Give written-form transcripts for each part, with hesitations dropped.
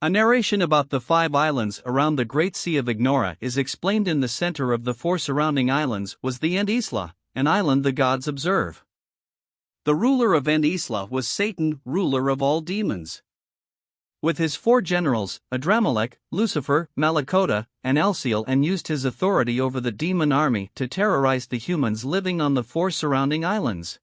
A narration about the 5 islands around the Great Sea of Ignora is explained. In the center of the 4 surrounding islands was the End Isla, an island the gods observe. The ruler of End Isla was Satan, ruler of all demons. With his 4 generals, Adramelech, Lucifer, Malakota, and Alciel, and used his authority over the demon army to terrorize the humans living on the 4 surrounding islands.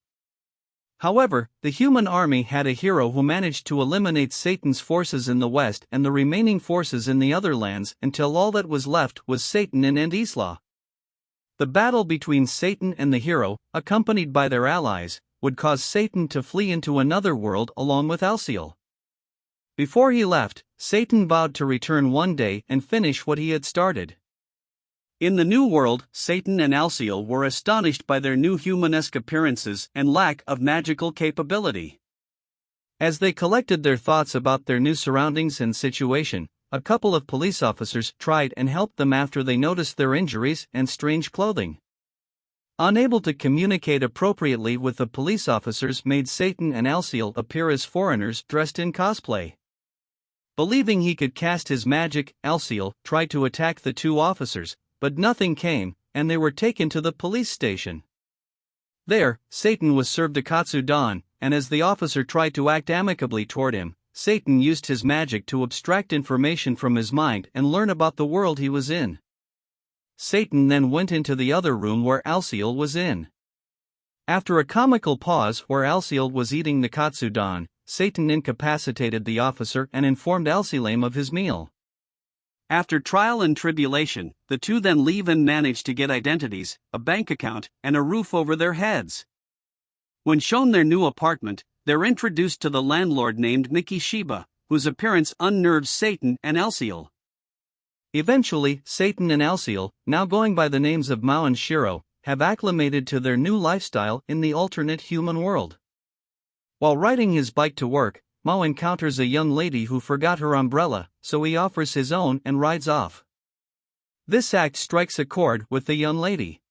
However, the human army had a hero who managed to eliminate Satan's forces in the west and the remaining forces in the other lands until all that was left was Satan and End Isla. The battle between Satan and the hero, accompanied by their allies, would cause Satan to flee into another world along with Alciel. Before he left, Satan vowed to return one day and finish what he had started. In the new world, Satan and Alciel were astonished by their new humanesque appearances and lack of magical capability. As they collected their thoughts about their new surroundings and situation, a couple of police officers tried and helped them after they noticed their injuries and strange clothing. Unable to communicate appropriately with the police officers, made Satan and Alciel appear as foreigners dressed in cosplay. Believing he could cast his magic, Alciel tried to attack the 2 officers, but nothing came, and they were taken to the police station. There, Satan was served a katsudan, and as the officer tried to act amicably toward him, Satan used his magic to abstract information from his mind and learn about the world he was in. Satan then went into the other room where Alciel was in. After a comical pause where Alciel was eating the katsudan, Satan incapacitated the officer and informed Alciel of his meal. After trial and tribulation, the 2 then leave and manage to get identities, a bank account, and a roof over their heads. When shown their new apartment, they're introduced to the landlord named Miki Shiba, whose appearance unnerves Satan and Alciel. Eventually, Satan and Alciel, now going by the names of Maou and Shiro, have acclimated to their new lifestyle in the alternate human world. While riding his bike to work, Maou encounters a young lady who forgot her umbrella, so he offers his own and rides off. This act strikes a chord with the young lady.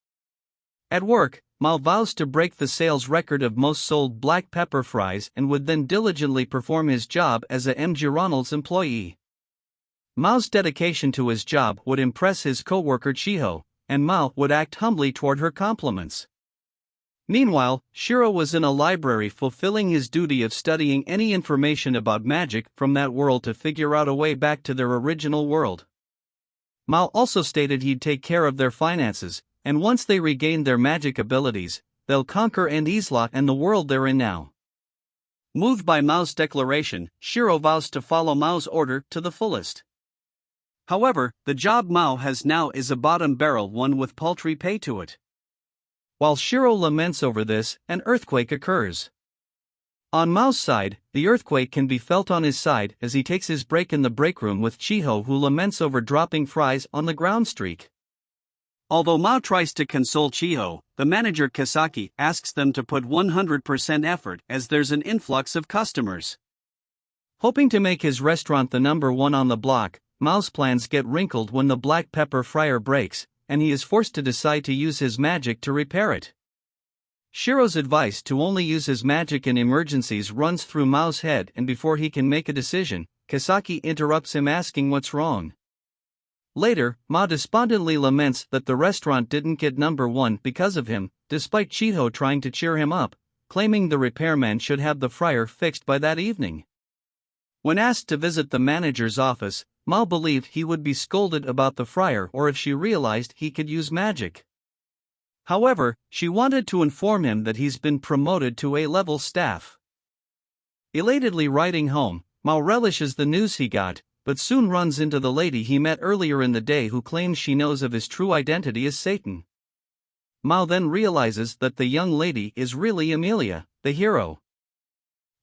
At work, Maou vows to break the sales record of most sold black pepper fries and would then diligently perform his job as a MgRonald's employee. Mao's dedication to his job would impress his co-worker Chiho, and Maou would act humbly toward her compliments. Meanwhile, Shiro was in a library fulfilling his duty of studying any information about magic from that world to figure out a way back to their original world. Maou also stated he'd take care of their finances, and once they regain their magic abilities, they'll conquer End Isla and the world they're in now. Moved by Mao's declaration, Shiro vows to follow Mao's order to the fullest. However, the job Maou has now is a bottom barrel one with paltry pay to it. While Shiro laments over this, an earthquake occurs. On Mao's side, the earthquake can be felt on his side as he takes his break in the break room with Chiho, who laments over dropping fries on the ground streak. Although Maou tries to console Chiho, the manager Kisaki asks them to put 100% effort as there's an influx of customers. Hoping to make his restaurant the number 1 on the block, Mao's plans get wrinkled when the black pepper fryer breaks, and he is forced to decide to use his magic to repair it. Shiro's advice to only use his magic in emergencies runs through Mao's head, and before he can make a decision, Kisaki interrupts him asking what's wrong. Later, Maou despondently laments that the restaurant didn't get number 1 because of him, despite Chiho trying to cheer him up, claiming the repairman should have the fryer fixed by that evening. When asked to visit the manager's office, Maou believed he would be scolded about the fryer or if she realized he could use magic. However, she wanted to inform him that he's been promoted to A-level staff. Elatedly riding home, Maou relishes the news he got, but soon runs into the lady he met earlier in the day who claims she knows of his true identity as Satan. Maou then realizes that the young lady is really Emilia, the hero.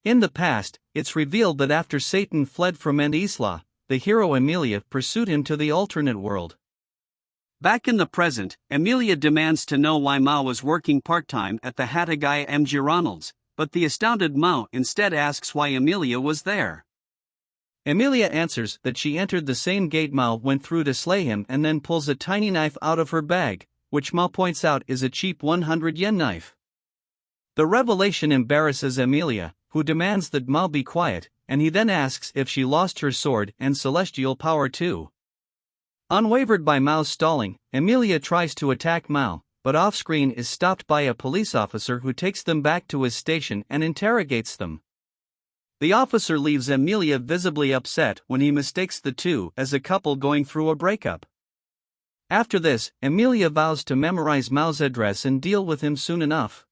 In the past, it's revealed that after Satan fled from End Isla, the hero Emilia pursued him to the alternate world. Back in the present, Emilia demands to know why Maou was working part-time at the Hatagaya MgRonald's, but the astounded Maou instead asks why Emilia was there. Emilia answers that she entered the same gate Maou went through to slay him and then pulls a tiny knife out of her bag, which Maou points out is a cheap 100 yen knife. The revelation embarrasses Emilia, who demands that Maou be quiet, and he then asks if she lost her sword and celestial power too. Unwavered by Mao's stalling, Emilia tries to attack Mao, but off-screen is stopped by a police officer who takes them back to his station and interrogates them. The officer leaves Emilia visibly upset when he mistakes the two as a couple going through a breakup. After this, Emilia vows to memorize Mao's address and deal with him soon enough.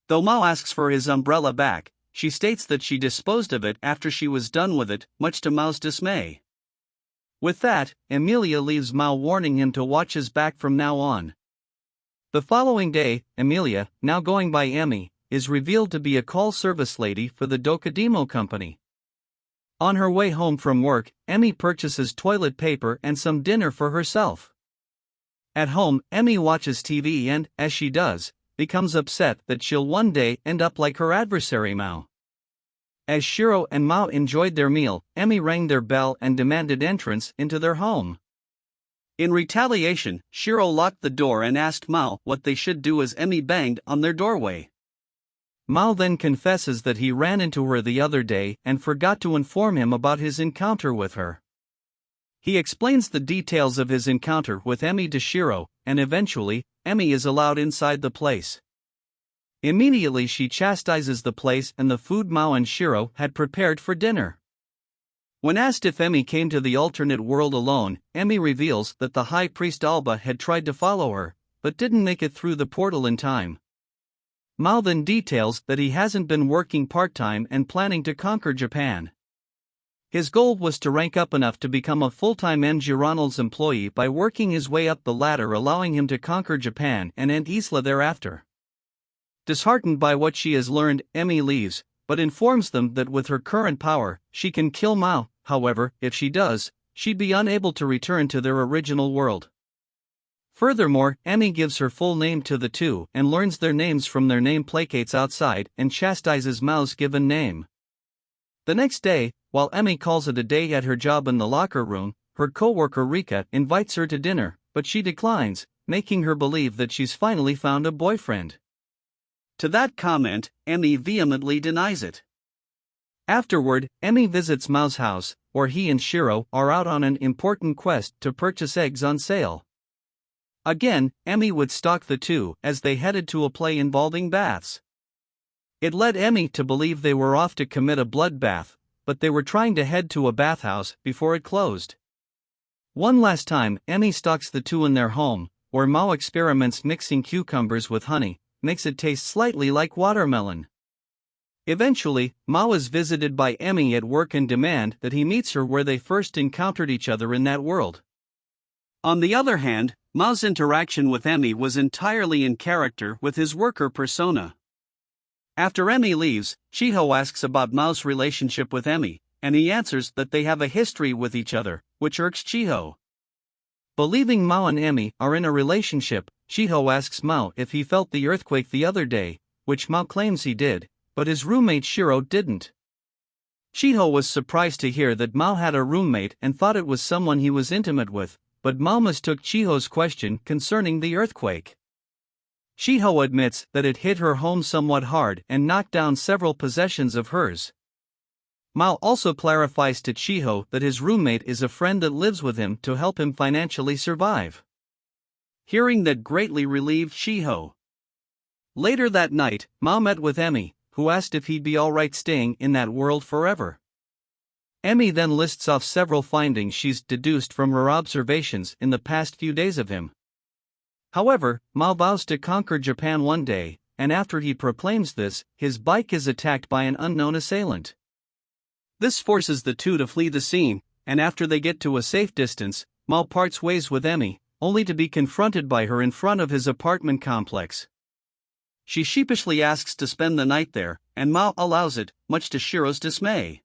Though Mao asks for his umbrella back, she states that she disposed of it after she was done with it, much to Mao's dismay. With that, Emilia leaves Mao, warning him to watch his back from now on. The following day, Emilia, now going by Emi, is revealed to be a call service lady for the Dokademo company. On her way home from work, Emi purchases toilet paper and some dinner for herself. At home, Emi watches TV and, as she does, becomes upset that she'll one day end up like her adversary Mao. As Shiro and Mao enjoyed their meal, Emi rang their bell and demanded entrance into their home. In retaliation, Shiro locked the door and asked Mao what they should do as Emi banged on their doorway. Mao then confesses that he ran into her the other day and forgot to inform him about his encounter with her. He explains the details of his encounter with Emi to Shiro, and eventually, Emi is allowed inside the place. Immediately she chastises the place and the food Mao and Shiro had prepared for dinner. When asked if Emi came to the alternate world alone, Emi reveals that the High Priest Alba had tried to follow her, but didn't make it through the portal in time. Mao then details that he hasn't been working part-time and planning to conquer Japan. His goal was to rank up enough to become a full-time MgRonald's employee by working his way up the ladder, allowing him to conquer Japan and Isla thereafter. Disheartened by what she has learned, Emi leaves, but informs them that with her current power, she can kill Mao. However, if she does, she'd be unable to return to their original world. Furthermore, Emi gives her full name to the two and learns their names from their name placates outside and chastises Mao's given name. The next day, while Emi calls it a day at her job in the locker room, her co-worker Rika invites her to dinner, but she declines, making her believe that she's finally found a boyfriend. To that comment, Emi vehemently denies it. Afterward, Emi visits Mao's house, where he and Shiro are out on an important quest to purchase eggs on sale. Again, Emi would stalk the two as they headed to a play involving baths. It led Emi to believe they were off to commit a bloodbath, but they were trying to head to a bathhouse before it closed. One last time, Emi stalks the two in their home, where Mao experiments mixing cucumbers with honey, makes it taste slightly like watermelon. Eventually, Mao is visited by Emi at work and demand that he meets her where they first encountered each other in that world. On the other hand, Mao's interaction with Emi was entirely in character with his worker persona. After Emi leaves, Chiho asks about Mao's relationship with Emi, and he answers that they have a history with each other, which irks Chiho. Believing Mao and Emi are in a relationship, Chiho asks Mao if he felt the earthquake the other day, which Mao claims he did, but his roommate Shiro didn't. Chiho was surprised to hear that Mao had a roommate and thought it was someone he was intimate with, but Mao mistook Chiho's question concerning the earthquake. Chiho admits that it hit her home somewhat hard and knocked down several possessions of hers. Mao also clarifies to Chiho that his roommate is a friend that lives with him to help him financially survive. Hearing that greatly relieved Chiho. Later that night, Mao met with Emi, who asked if he'd be alright staying in that world forever. Emi then lists off several findings she's deduced from her observations in the past few days of him. However, Mao vows to conquer Japan one day, and after he proclaims this, his bike is attacked by an unknown assailant. This forces the two to flee the scene, and after they get to a safe distance, Mao parts ways with Emi, only to be confronted by her in front of his apartment complex. She sheepishly asks to spend the night there, and Mao allows it, much to Shiro's dismay.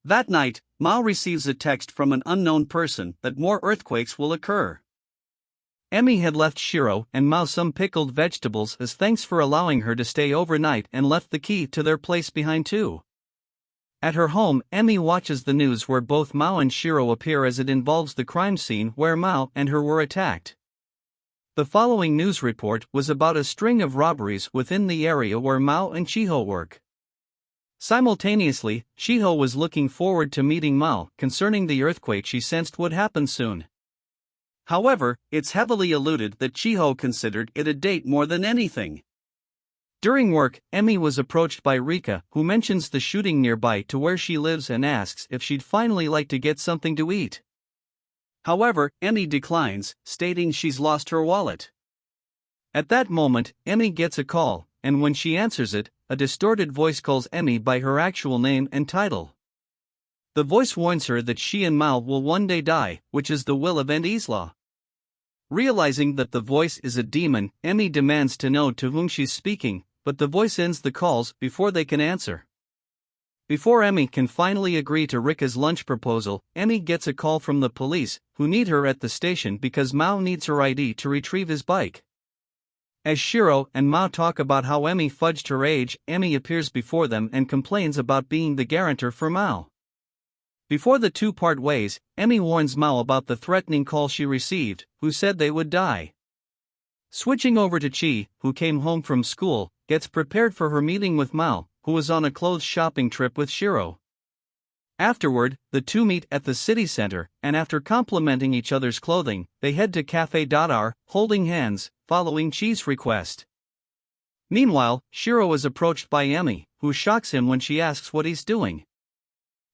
That night, Mao receives a text from an unknown person that more earthquakes will occur. Emi had left Shiro and Mao some pickled vegetables as thanks for allowing her to stay overnight and left the key to their place behind too. At her home, Emi watches the news where both Mao and Shiro appear as it involves the crime scene where Mao and her were attacked. The following news report was about a string of robberies within the area where Mao and Chiho work. Simultaneously, Shiho was looking forward to meeting Mao concerning the earthquake she sensed would happen soon. However, it's heavily alluded that Shiho considered it a date more than anything. During work, Emi was approached by Rika, who mentions the shooting nearby to where she lives and asks if she'd finally like to get something to eat. However, Emi declines, stating she's lost her wallet. At that moment, Emi gets a call, and when she answers it, a distorted voice calls Emi by her actual name and title. The voice warns her that she and Mao will one day die, which is the will of Isla. Realizing that the voice is a demon, Emi demands to know to whom she's speaking, but the voice ends the calls before they can answer. Before Emi can finally agree to Rika's lunch proposal, Emi gets a call from the police, who need her at the station because Mao needs her ID to retrieve his bike. As Shiro and Mao talk about how Emi fudged her age, Emi appears before them and complains about being the guarantor for Mao. Before the two part ways, Emi warns Mao about the threatening call she received, who said they would die. Switching over to Chi, who came home from school, gets prepared for her meeting with Mao, who was on a clothes shopping trip with Shiro. Afterward, the two meet at the city center, and after complimenting each other's clothing, they head to Café Dadar, holding hands, following Chi's request. Meanwhile, Shiro is approached by Emi, who shocks him when she asks what he's doing.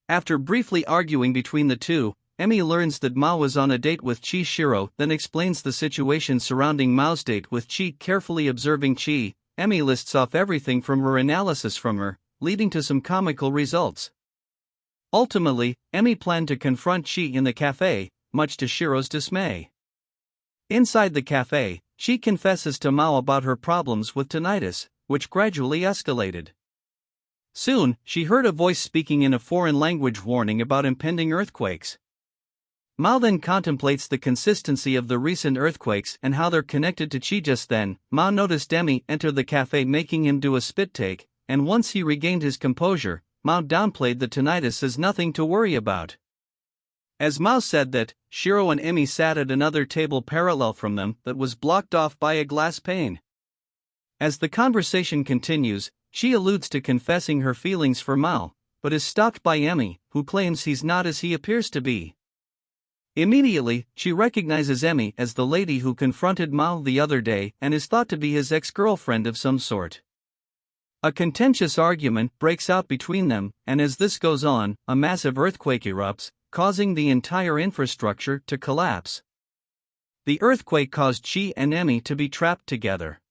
After briefly arguing between the two, Emi learns that Mao was on a date with Chi. Shiro then explains the situation surrounding Mao's date with Chi. Carefully observing Chi, Emi lists off everything from her analysis from her, leading to some comical results. Ultimately, Emi planned to confront Chi in the cafe, much to Shiro's dismay. Inside the cafe, Chi confesses to Mao about her problems with tinnitus, which gradually escalated. Soon, she heard a voice speaking in a foreign language warning about impending earthquakes. Mao then contemplates the consistency of the recent earthquakes and how they're connected to Chi. Just then, Mao noticed Emi enter the cafe, making him do a spit take, and once he regained his composure, Mao downplayed the tinnitus as nothing to worry about. As Mao said that, Shiro and Emi sat at another table parallel from them that was blocked off by a glass pane. As the conversation continues, she alludes to confessing her feelings for Mao, but is stopped by Emi, who claims he's not as he appears to be. Immediately, she recognizes Emi as the lady who confronted Mao the other day and is thought to be his ex-girlfriend of some sort. A contentious argument breaks out between them, and as this goes on, a massive earthquake erupts, causing the entire infrastructure to collapse. The earthquake caused Chi and Emi to be trapped together.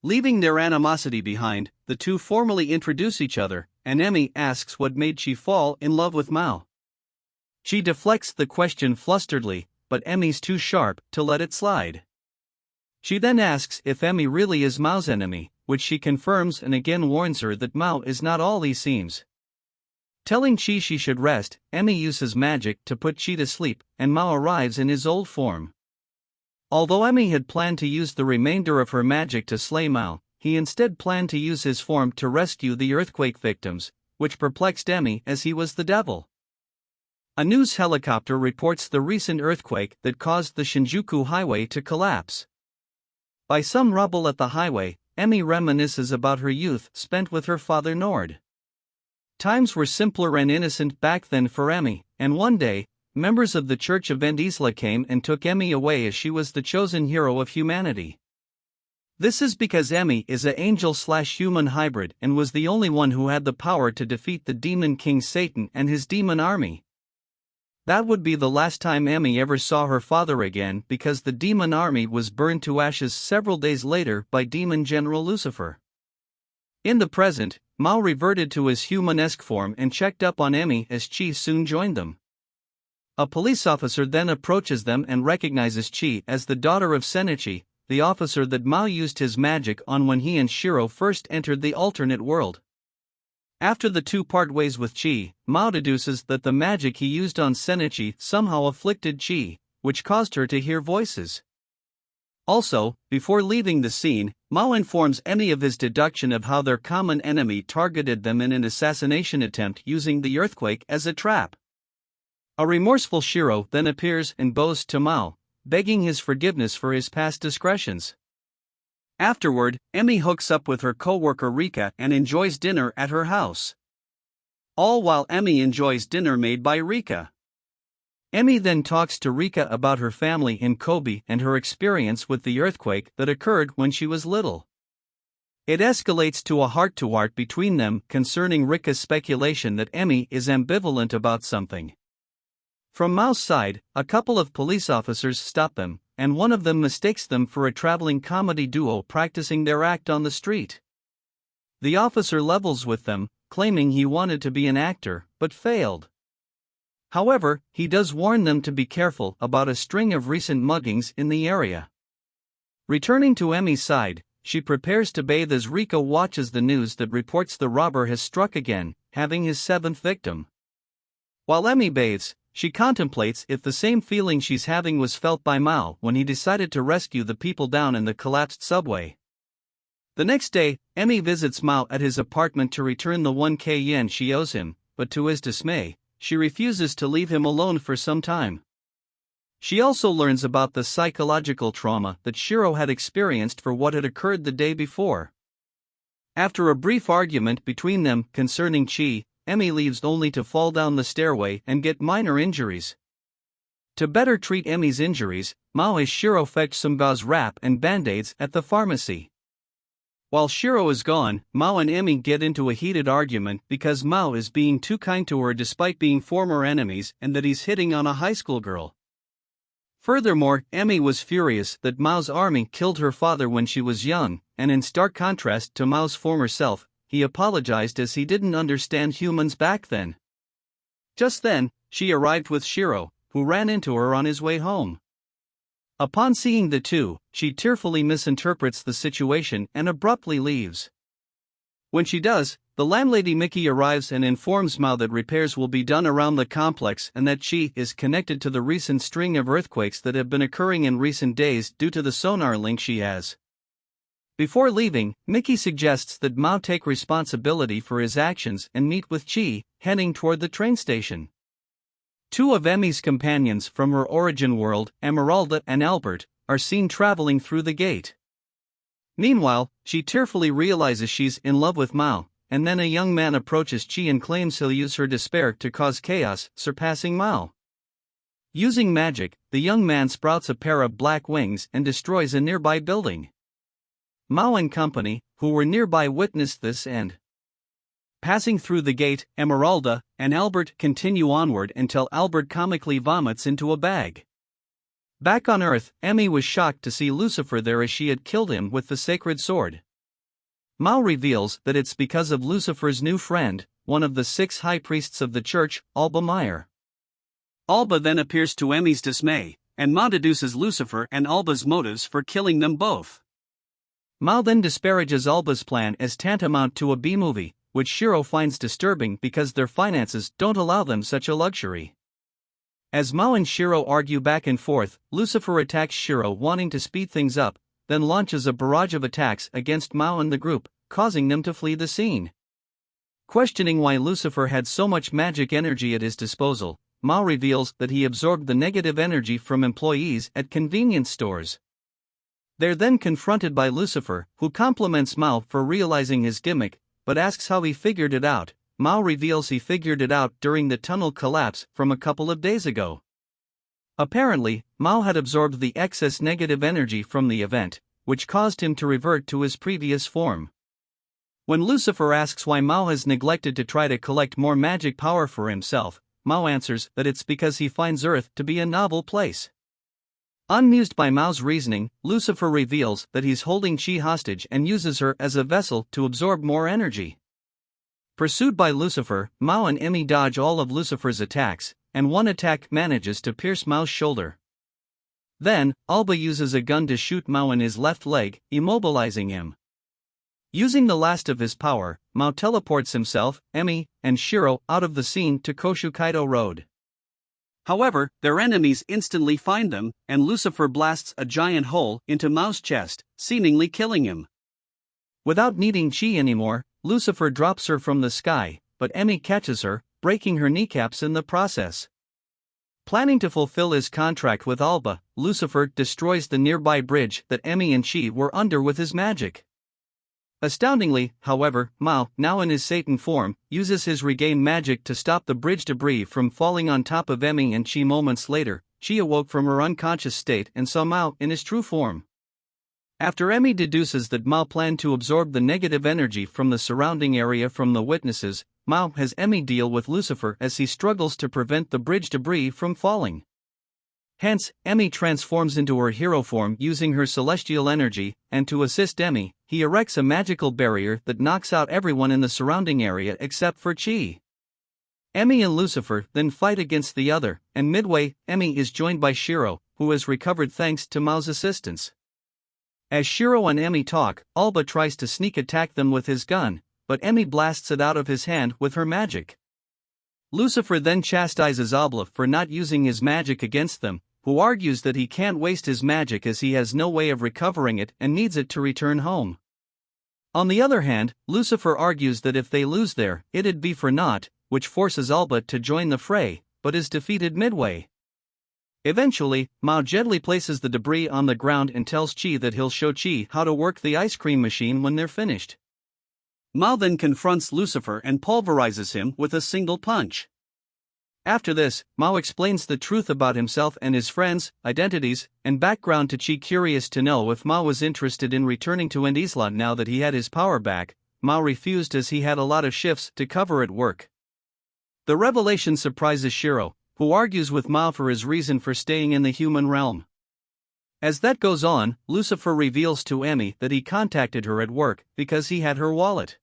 Leaving their animosity behind, the two formally introduce each other, and Emi asks what made Chi fall in love with Mao. She deflects the question flusteredly, but Emi's too sharp to let it slide. She then asks if Emi really is Mao's enemy, which she confirms and again warns her that Mao is not all he seems. Telling Chi she should rest, Emi uses magic to put Chi to sleep, and Mao arrives in his old form. Although Emi had planned to use the remainder of her magic to slay Mao, he instead planned to use his form to rescue the earthquake victims, which perplexed Emi as he was the devil. A news helicopter reports the recent earthquake that caused the Shinjuku highway to collapse. By some rubble at the highway, Emi reminisces about her youth spent with her father Nord. Times were simpler and innocent back then for Emi, and one day, members of the Church of Isla came and took Emi away as she was the chosen hero of humanity. This is because Emi is an angel/human hybrid and was the only one who had the power to defeat the demon king Satan and his demon army. That would be the last time Emi ever saw her father again, because the demon army was burned to ashes several days later by demon general Lucifer. In the present, Mao reverted to his human-esque form and checked up on Emi as Chi soon joined them. A police officer then approaches them and recognizes Chi as the daughter of Senichi, the officer that Mao used his magic on when he and Shiro first entered the alternate world. After the two part ways with Chi, Mao deduces that the magic he used on Senichi somehow afflicted Chi, which caused her to hear voices. Also, before leaving the scene, Mao informs Emi of his deduction of how their common enemy targeted them in an assassination attempt using the earthquake as a trap. A remorseful Shiro then appears and bows to Mao, begging his forgiveness for his past discretions. Afterward, Emi hooks up with her co-worker Rika and enjoys dinner at her house. All while Emi enjoys dinner made by Rika. Emi then talks to Rika about her family in Kobe and her experience with the earthquake that occurred when she was little. It escalates to a heart-to-heart between them concerning Rika's speculation that Emi is ambivalent about something. From Mao's side, a couple of police officers stop them, and one of them mistakes them for a traveling comedy duo practicing their act on the street. The officer levels with them, claiming he wanted to be an actor, but failed. However, he does warn them to be careful about a string of recent muggings in the area. Returning to Emi's side, she prepares to bathe as Rika watches the news that reports the robber has struck again, having his seventh victim. While Emi bathes, she contemplates if the same feeling she's having was felt by Mao when he decided to rescue the people down in the collapsed subway. The next day, Emi visits Mao at his apartment to return the 1,000 yen she owes him, but to his dismay, she refuses to leave him alone for some time. She also learns about the psychological trauma that Shiro had experienced for what had occurred the day before. After a brief argument between them concerning Chi, Emi leaves only to fall down the stairway and get minor injuries. To better treat Emi's injuries, Mao has Shiro fetch some gauze wrap and band-aids at the pharmacy. While Shiro is gone, Mao and Emi get into a heated argument because Mao is being too kind to her despite being former enemies and that he's hitting on a high school girl. Furthermore, Emi was furious that Mao's army killed her father when she was young, and in stark contrast to Mao's former self, he apologized as he didn't understand humans back then. Just then, she arrived with Shiro, who ran into her on his way home. Upon seeing the two, she tearfully misinterprets the situation and abruptly leaves. When she does, the landlady Mickey arrives and informs Mao that repairs will be done around the complex and that she is connected to the recent string of earthquakes that have been occurring in recent days due to the sonar link she has. Before leaving, Mickey suggests that Mao take responsibility for his actions and meet with Chi, heading toward the train station. Two of Emi's companions from her origin world, Esmeralda and Albert, are seen traveling through the gate. Meanwhile, she tearfully realizes she's in love with Mao, and then a young man approaches Chi and claims he'll use her despair to cause chaos, surpassing Mao. Using magic, the young man sprouts a pair of black wings and destroys a nearby building. Mao and company, who were nearby, witnessed this and, passing through the gate, Esmeralda and Albert continue onward until Albert comically vomits into a bag. Back on Earth, Emi was shocked to see Lucifer there as she had killed him with the sacred sword. Mao reveals that it's because of Lucifer's new friend, one of the 6 high priests of the church, Alba Meyer. Alba then appears to Emi's dismay, and Mao deduces Lucifer and Alba's motives for killing them both. Mao then disparages Alba's plan as tantamount to a B-movie, which Shiro finds disturbing because their finances don't allow them such a luxury. As Mao and Shiro argue back and forth, Lucifer attacks Shiro wanting to speed things up, then launches a barrage of attacks against Mao and the group, causing them to flee the scene. Questioning why Lucifer had so much magic energy at his disposal, Mao reveals that he absorbed the negative energy from employees at convenience stores. They're then confronted by Lucifer, who compliments Mao for realizing his gimmick, but asks how he figured it out. Mao reveals he figured it out during the tunnel collapse from a couple of days ago. Apparently, Mao had absorbed the excess negative energy from the event, which caused him to revert to his previous form. When Lucifer asks why Mao has neglected to try to collect more magic power for himself, Mao answers that it's because he finds Earth to be a novel place. Unmused by Mao's reasoning, Lucifer reveals that he's holding Chi hostage and uses her as a vessel to absorb more energy. Pursued by Lucifer, Mao and Emi dodge all of Lucifer's attacks, and one attack manages to pierce Mao's shoulder. Then, Alba uses a gun to shoot Mao in his left leg, immobilizing him. Using the last of his power, Mao teleports himself, Emi, and Shiro out of the scene to Koshukaido Road. However, their enemies instantly find them, and Lucifer blasts a giant hole into Mao's chest, seemingly killing him. Without needing Chi anymore, Lucifer drops her from the sky, but Emi catches her, breaking her kneecaps in the process. Planning to fulfill his contract with Alba, Lucifer destroys the nearby bridge that Emi and Chi were under with his magic. Astoundingly, however, Maou, now in his Satan form, uses his regained magic to stop the bridge debris from falling on top of Emi and Chi. Moments later, Chi awoke from her unconscious state and saw Maou in his true form. After Emi deduces that Maou planned to absorb the negative energy from the surrounding area from the witnesses, Maou has Emi deal with Lucifer as he struggles to prevent the bridge debris from falling. Hence, Emi transforms into her hero form using her celestial energy, and to assist Emi, he erects a magical barrier that knocks out everyone in the surrounding area except for Chi. Emi and Lucifer then fight against the other, and midway, Emi is joined by Shiro, who has recovered thanks to Mao's assistance. As Shiro and Emi talk, Alba tries to sneak attack them with his gun, but Emi blasts it out of his hand with her magic. Lucifer then chastises Alba for not using his magic against them, who argues that he can't waste his magic as he has no way of recovering it and needs it to return home. On the other hand, Lucifer argues that if they lose there, it'd be for naught, which forces Alba to join the fray, but is defeated midway. Eventually, Maou gently places the debris on the ground and tells Chi that he'll show Chi how to work the ice cream machine when they're finished. Maou then confronts Lucifer and pulverizes him with a single punch. After this, Maou explains the truth about himself and his friends, identities, and background to Chi. Curious to know if Maou was interested in returning to Isla now that he had his power back, Maou refused as he had a lot of shifts to cover at work. The revelation surprises Shiro, who argues with Maou for his reason for staying in the human realm. As that goes on, Lucifer reveals to Emi that he contacted her at work because he had her wallet.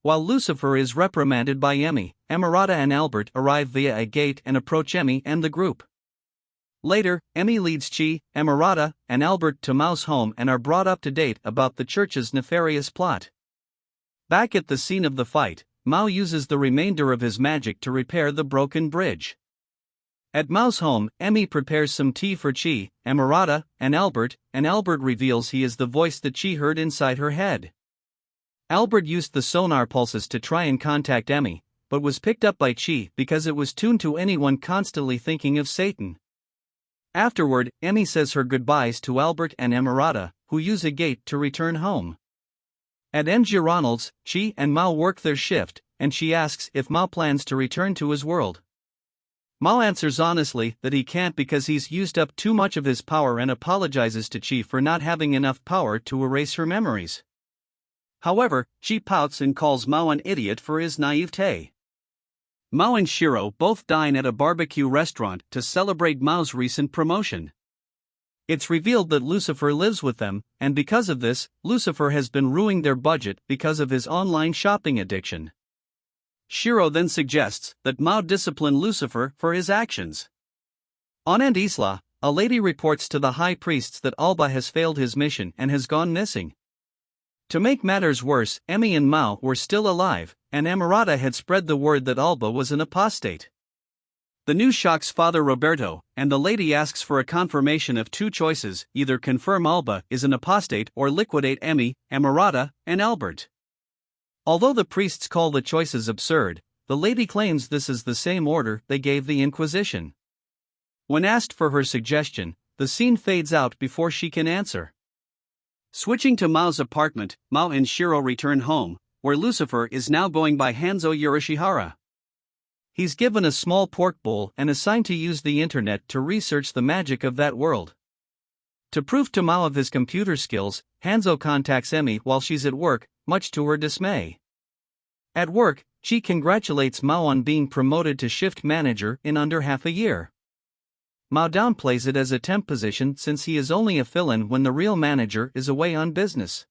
While Lucifer is reprimanded by Emi, Emerata and Albert arrive via a gate and approach Emi and the group. Later, Emi leads Chi, Emerata, and Albert to Mao's home and are brought up to date about the church's nefarious plot. Back at the scene of the fight, Maou uses the remainder of his magic to repair the broken bridge. At Mao's home, Emi prepares some tea for Chi, Emerata, and Albert reveals he is the voice that Chi heard inside her head. Albert used the sonar pulses to try and contact Emi, but was picked up by Chi because it was tuned to anyone constantly thinking of Satan. Afterward, Emi says her goodbyes to Albert and Emerata, who use a gate to return home. At MgRonald's, Chi and Maou work their shift, and she asks if Maou plans to return to his world. Maou answers honestly that he can't because he's used up too much of his power and apologizes to Chi for not having enough power to erase her memories. However, Chi pouts and calls Maou an idiot for his naivete. Maou and Shiro both dine at a barbecue restaurant to celebrate Mao's recent promotion. It's revealed that Lucifer lives with them, and because of this, Lucifer has been ruining their budget because of his online shopping addiction. Shiro then suggests that Maou discipline Lucifer for his actions. On Isla, a lady reports to the high priests that Alba has failed his mission and has gone missing. To make matters worse, Emi and Maou were still alive, and Emerata had spread the word that Alba was an apostate. The news shocks Father Roberto, and the lady asks for a confirmation of two choices: either confirm Alba is an apostate or liquidate Emi, Emerata, and Albert. Although the priests call the choices absurd, the lady claims this is the same order they gave the Inquisition. When asked for her suggestion, the scene fades out before she can answer. Switching to Mao's apartment, Maou and Shiro return home, where Lucifer is now going by Hanzo Yoroshihara. He's given a small pork bowl and assigned to use the internet to research the magic of that world. To prove to Maou of his computer skills, Hanzo contacts Emi while she's at work, much to her dismay. At work, she congratulates Maou on being promoted to shift manager in under half a year. Maou downplays it as a temp position since he is only a fill-in when the real manager is away on business.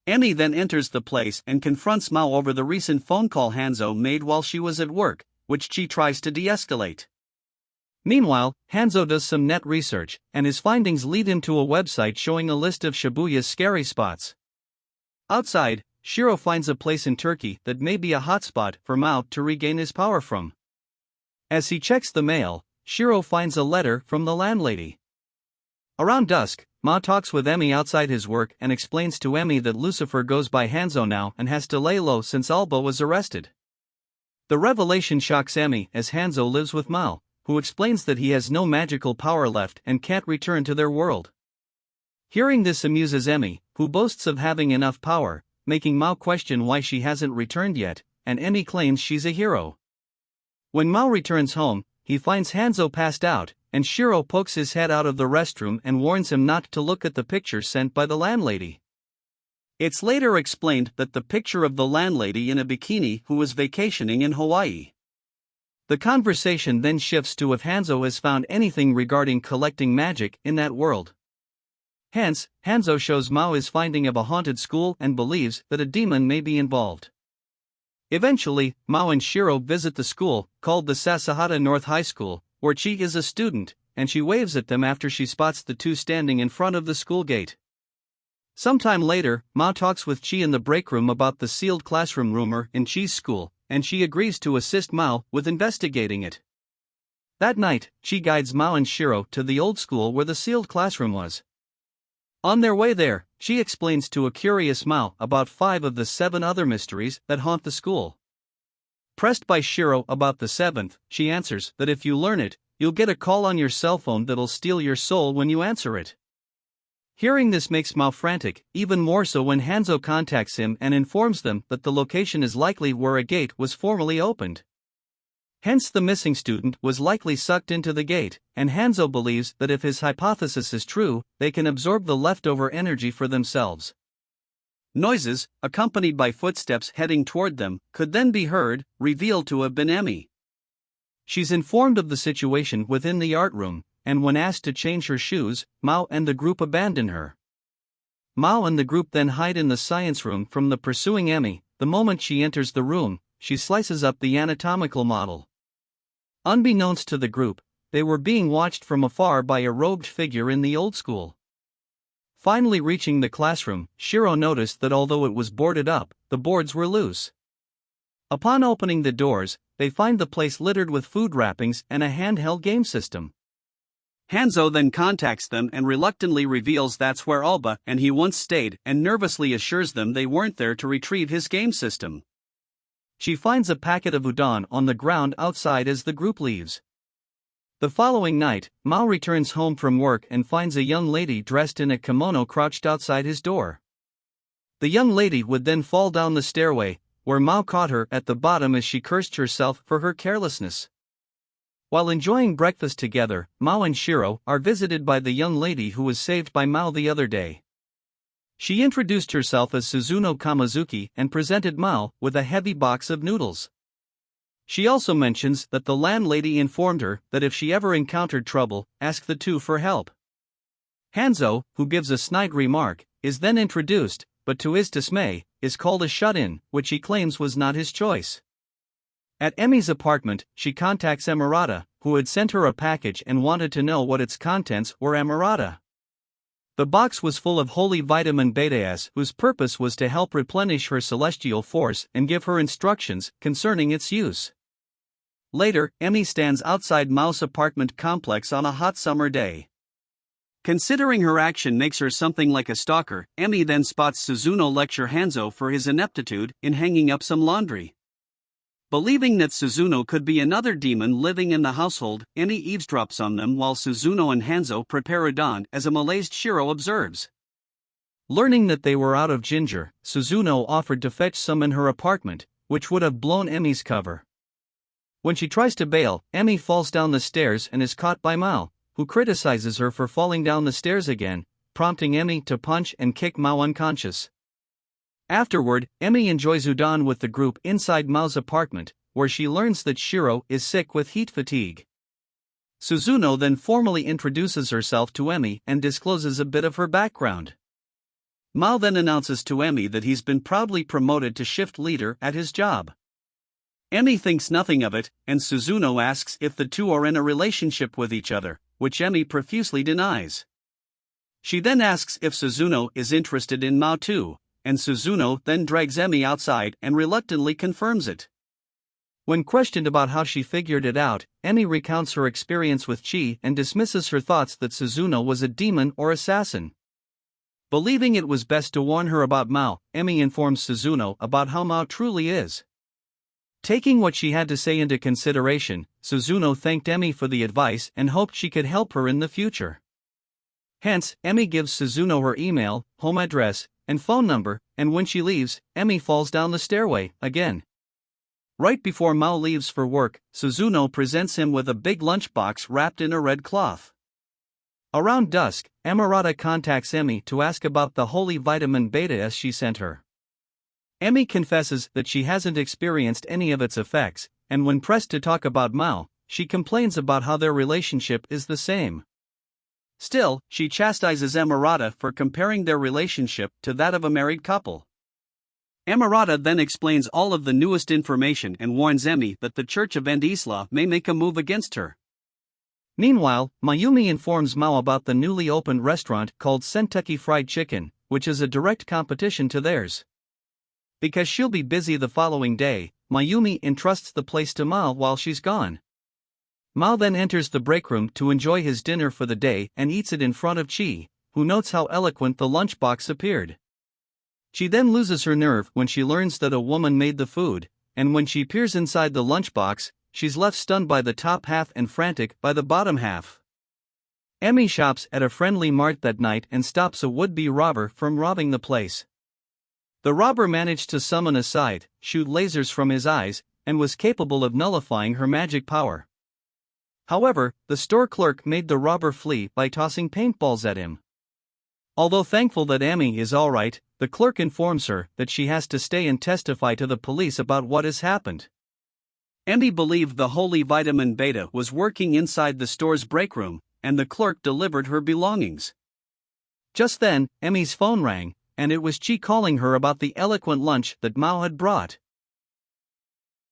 Emi then enters the place and confronts Maou over the recent phone call Hanzo made while she was at work, which she tries to de-escalate. Meanwhile, Hanzo does some net research, and his findings lead him to a website showing a list of Shibuya's scary spots. Outside, Shiro finds a place in Turkey that may be a hotspot for Maou to regain his power from. As he checks the mail, Shiro finds a letter from the landlady. Around dusk, Maou talks with Emi outside his work and explains to Emi that Lucifer goes by Hanzo now and has to lay low since Alba was arrested. The revelation shocks Emi as Hanzo lives with Maou, who explains that he has no magical power left and can't return to their world. Hearing this amuses Emi, who boasts of having enough power, making Maou question why she hasn't returned yet, and Emi claims she's a hero. When Maou returns home, he finds Hanzo passed out, and Shiro pokes his head out of the restroom and warns him not to look at the picture sent by the landlady. It's later explained that the picture of the landlady in a bikini who was vacationing in Hawaii. The conversation then shifts to if Hanzo has found anything regarding collecting magic in that world. Hence, Hanzo shows Maou is finding of a haunted school and believes that a demon may be involved. Eventually, Maou and Shiro visit the school, called the Sasahata North High School, where Chi is a student, and she waves at them after she spots the two standing in front of the school gate. Sometime later, Maou talks with Chi in the break room about the sealed classroom rumor in Chi's school, and she agrees to assist Maou with investigating it. That night, Chi guides Maou and Shiro to the old school where the sealed classroom was. On their way there, Chi explains to a curious Maou about 5 of the 7 other mysteries that haunt the school. Pressed by Shiro about the 7th, she answers that if you learn it, you'll get a call on your cell phone that'll steal your soul when you answer it. Hearing this makes Maou frantic, even more so when Hanzo contacts him and informs them that the location is likely where a gate was formerly opened. Hence the missing student was likely sucked into the gate, and Hanzo believes that if his hypothesis is true, they can absorb the leftover energy for themselves. Noises, accompanied by footsteps heading toward them, could then be heard, revealed to have been Emi. She's informed of the situation within the art room, and when asked to change her shoes, Maou and the group abandon her. Maou and the group then hide in the science room from the pursuing Emi. The moment she enters the room, she slices up the anatomical model. Unbeknownst to the group, they were being watched from afar by a robed figure in the old school. Finally reaching the classroom, Shiro noticed that although it was boarded up, the boards were loose. Upon opening the doors, they find the place littered with food wrappings and a handheld game system. Hanzo then contacts them and reluctantly reveals that's where Alba and he once stayed and nervously assures them they weren't there to retrieve his game system. She finds a packet of udon on the ground outside as the group leaves. The following night, Maou returns home from work and finds a young lady dressed in a kimono crouched outside his door. The young lady would then fall down the stairway, where Maou caught her at the bottom as she cursed herself for her carelessness. While enjoying breakfast together, Maou and Shiro are visited by the young lady who was saved by Maou the other day. She introduced herself as Suzuno Kamazuki and presented Maou with a heavy box of noodles. She also mentions that the landlady informed her that if she ever encountered trouble, ask the two for help. Hanzo, who gives a snide remark, is then introduced, but to his dismay, is called a shut-in, which he claims was not his choice. At Emi's apartment, she contacts Emirata, who had sent her a package and wanted to know what its contents were. Emirata. The box was full of holy vitamin beta-S, whose purpose was to help replenish her celestial force and give her instructions concerning its use. Later, Emi stands outside Maou's apartment complex on a hot summer day. Considering her action makes her something like a stalker, Emi then spots Suzuno lecture Hanzo for his ineptitude in hanging up some laundry. Believing that Suzuno could be another demon living in the household, Emi eavesdrops on them while Suzuno and Hanzo prepare udon, as a malaised Shiro observes. Learning that they were out of ginger, Suzuno offered to fetch some in her apartment, which would have blown Emi's cover. When she tries to bail, Emi falls down the stairs and is caught by Maou, who criticizes her for falling down the stairs again, prompting Emi to punch and kick Maou unconscious. Afterward, Emi enjoys udon with the group inside Maou's apartment, where she learns that Shiro is sick with heat fatigue. Suzuno then formally introduces herself to Emi and discloses a bit of her background. Maou then announces to Emi that he's been proudly promoted to shift leader at his job. Emi thinks nothing of it, and Suzuno asks if the two are in a relationship with each other, which Emi profusely denies. She then asks if Suzuno is interested in Maou too, and Suzuno then drags Emi outside and reluctantly confirms it. When questioned about how she figured it out, Emi recounts her experience with Chi and dismisses her thoughts that Suzuno was a demon or assassin. Believing it was best to warn her about Maou, Emi informs Suzuno about how Maou truly is. Taking what she had to say into consideration, Suzuno thanked Emi for the advice and hoped she could help her in the future. Hence, Emi gives Suzuno her email, home address, and phone number, and when she leaves, Emi falls down the stairway, again. Right before Mao leaves for work, Suzuno presents him with a big lunchbox wrapped in a red cloth. Around dusk, Emirata contacts Emi to ask about the holy vitamin beta she sent her. Emi confesses that she hasn't experienced any of its effects, and when pressed to talk about Mao, she complains about how their relationship is the same. Still, she chastises Emirata for comparing their relationship to that of a married couple. Emirata then explains all of the newest information and warns Emi that the Church of Isla may make a move against her. Meanwhile, Mayumi informs Mao about the newly opened restaurant called Kentucky Fried Chicken, which is a direct competition to theirs. Because she'll be busy the following day, Mayumi entrusts the place to Mao while she's gone. Mao then enters the break room to enjoy his dinner for the day and eats it in front of Chi, who notes how eloquent the lunchbox appeared. She then loses her nerve when she learns that a woman made the food, and when she peers inside the lunchbox, she's left stunned by the top half and frantic by the bottom half. Emi shops at a friendly mart that night and stops a would-be robber from robbing the place. The robber managed to summon a scythe, shoot lasers from his eyes, and was capable of nullifying her magic power. However, the store clerk made the robber flee by tossing paintballs at him. Although thankful that Emi is alright, the clerk informs her that she has to stay and testify to the police about what has happened. Emi believed the holy vitamin beta was working inside the store's break room, and the clerk delivered her belongings. Just then, Emi's phone rang, and it was Chi calling her about the eloquent lunch that Mao had brought.